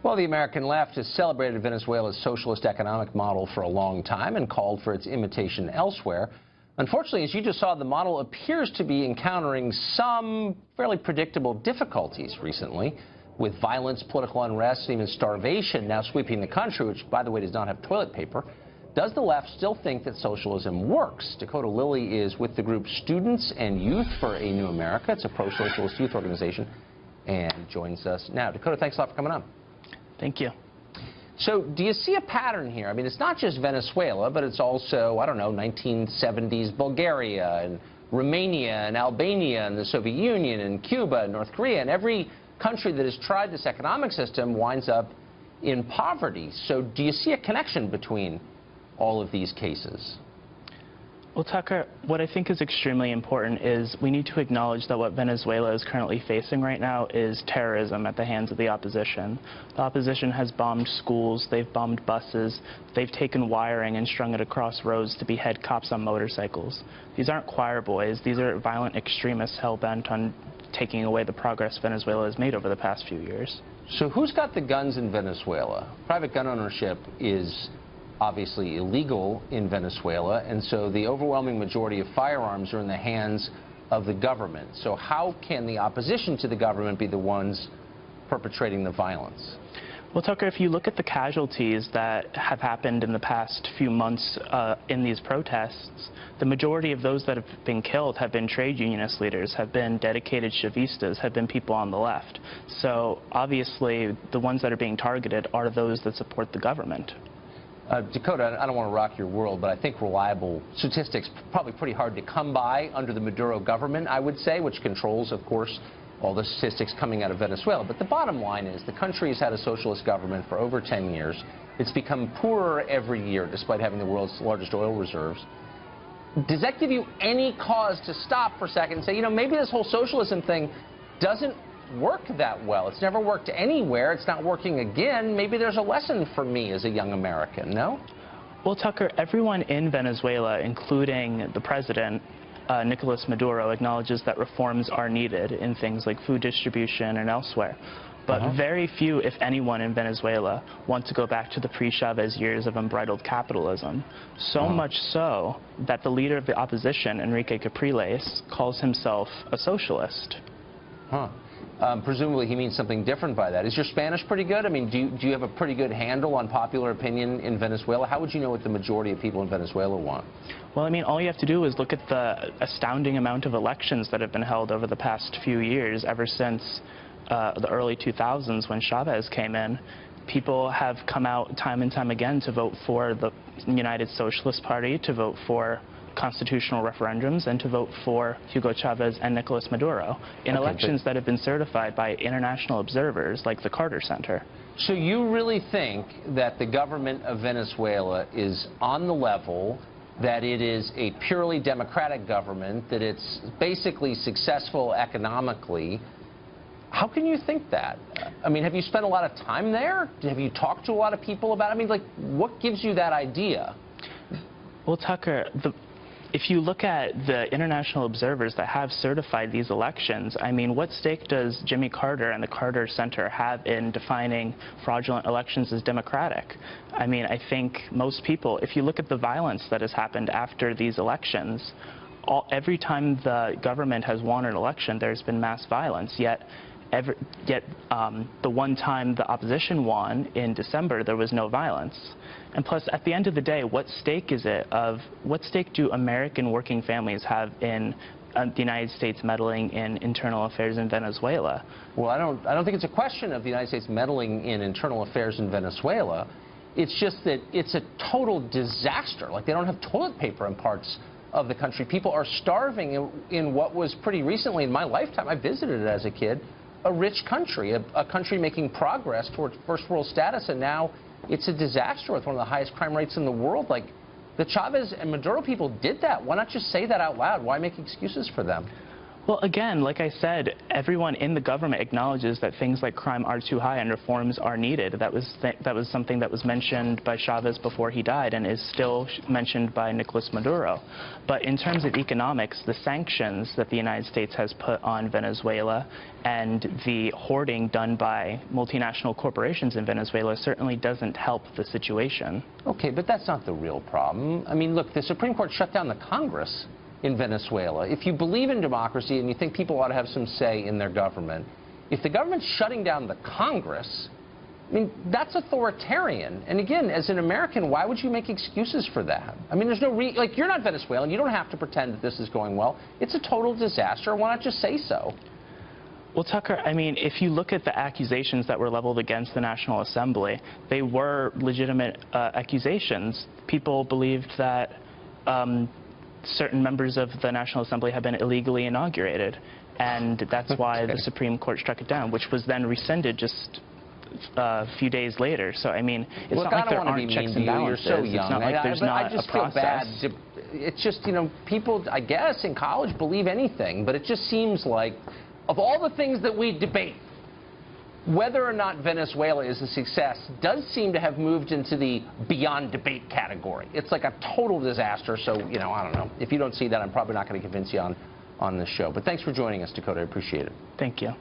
Well, the American left has celebrated Venezuela's socialist economic model for a long time and called for its imitation elsewhere. Unfortunately, as you just saw, the model appears to be encountering some fairly predictable difficulties recently, with violence, political unrest, and even starvation now sweeping the country, which, by the way, does not have toilet paper. Does the left still think that socialism works? Dakota Lilly is with the group Students and Youth for a New America. It's a pro-socialist youth organization, and joins us now. Dakota, thanks a lot for coming on. Thank you. So do you see a pattern here? I mean, it's not just Venezuela, but it's also, I don't know, 1970s Bulgaria and Romania and Albania and the Soviet Union and Cuba and North Korea. And every country that has tried this economic system winds up in poverty. So do you see a connection between all of these cases? Well, Tucker, what I think is extremely important is we need to acknowledge that what Venezuela is currently facing right now is terrorism at the hands of the opposition. The opposition has bombed schools, they've bombed buses, they've taken wiring and strung it across roads to behead cops on motorcycles. These aren't choir boys, these are violent extremists hell-bent on taking away the progress Venezuela has made over the past few years. So who's got the guns in Venezuela? Private gun ownership is obviously illegal in Venezuela, and so the overwhelming majority of firearms are in the hands of the government. So how can the opposition to the government be the ones perpetrating the violence? Well, Tucker, if you look at the casualties that have happened in the past few months in these protests, the majority of those that have been killed have been trade unionist leaders, have been dedicated Chavistas, have been people on the left. So obviously the ones that are being targeted are those that support the government. Dakota, I don't want to rock your world, but I think reliable statistics probably pretty hard to come by under the Maduro government, I would say, which controls, of course, all the statistics coming out of Venezuela. But the bottom line is the country has had a socialist government for over 10 years. It's become poorer every year, despite having the world's largest oil reserves. Does that give you any cause to stop for a second and say, you know, maybe this whole socialism thing doesn't work that well? It's never worked anywhere. It's not working again. Maybe there's a lesson for me as a young American, no? Well, Tucker, everyone in Venezuela, including the president, Nicolas Maduro, acknowledges that reforms are needed in things like food distribution and elsewhere. But very few, if anyone, in Venezuela want to go back to the pre-Chavez years of unbridled capitalism. So much so that the leader of the opposition, Enrique Capriles, calls himself a socialist. Presumably he means something different by that. Is your Spanish pretty good? I mean, do you have a pretty good handle on popular opinion in Venezuela? How would you know what the majority of people in Venezuela want? Well, I mean, all you have to do is look at the astounding amount of elections that have been held over the past few years, ever since the early 2000s when Chavez came in. People have come out time and time again to vote for the United Socialist Party, to vote for constitutional referendums, and to vote for Hugo Chavez and Nicolas Maduro in elections that have been certified by international observers like the Carter Center. So you really think that the government of Venezuela is on the level, that it is a purely democratic government, that it's basically successful economically? How can you think that? I mean, have you spent a lot of time there? Have you talked to a lot of people about it? I mean, like, what gives you that idea? Well, Tucker, if you look at the international observers that have certified these elections, I mean, what stake does Jimmy Carter and the Carter Center have in defining fraudulent elections as democratic? I mean, I think most people, if you look at the violence that has happened after these elections, every time the government has won an election, there's been mass violence, yet the one time the opposition won in December, there was no violence. And plus, at the end of the day, what stake do American working families have in the United States meddling in internal affairs in Venezuela? Well, I don't think it's a question of the United States meddling in internal affairs in Venezuela. It's just that it's a total disaster. Like, they don't have toilet paper in parts of the country. People are starving in what was pretty recently in my lifetime. I visited it as a kid. A rich country, a country making progress towards first world status, and now it's a disaster with one of the highest crime rates in the world. Like, the Chavez and Maduro people did that. Why not just say that out loud? Why make excuses for them? Well, again, like I said, everyone in the government acknowledges that things like crime are too high and reforms are needed. That was something that was mentioned by Chavez before he died and is still mentioned by Nicolas Maduro. But in terms of economics, the sanctions that the United States has put on Venezuela and the hoarding done by multinational corporations in Venezuela certainly doesn't help the situation. Okay, but that's not the real problem. I mean, look, the Supreme Court shut down the Congress in Venezuela. If you believe in democracy and you think people ought to have some say in their government, if the government's shutting down the Congress, I mean, that's authoritarian. And again, as an American, why would you make excuses for that? I mean, there's no like, you're not Venezuelan. You don't have to pretend that this is going well. It's a total disaster. Why not just say so? Well, Tucker, I mean, if you look at the accusations that were leveled against the National Assembly, they were legitimate accusations. People believed that certain members of the National Assembly had been illegally inaugurated, and that's why the Supreme Court struck it down, which was then rescinded just a few days later. So, I mean, it's Look, not like there aren't checks and balances. You're so young. It's not like there's not a process. It's just, you know, people, I guess, in college believe anything, but it just seems like, of all the things that we debate, whether or not Venezuela is a success does seem to have moved into the beyond debate category. It's like a total disaster. So, you know, I don't know. If you don't see that, I'm probably not going to convince you on this show. But thanks for joining us, Dakota. I appreciate it. Thank you.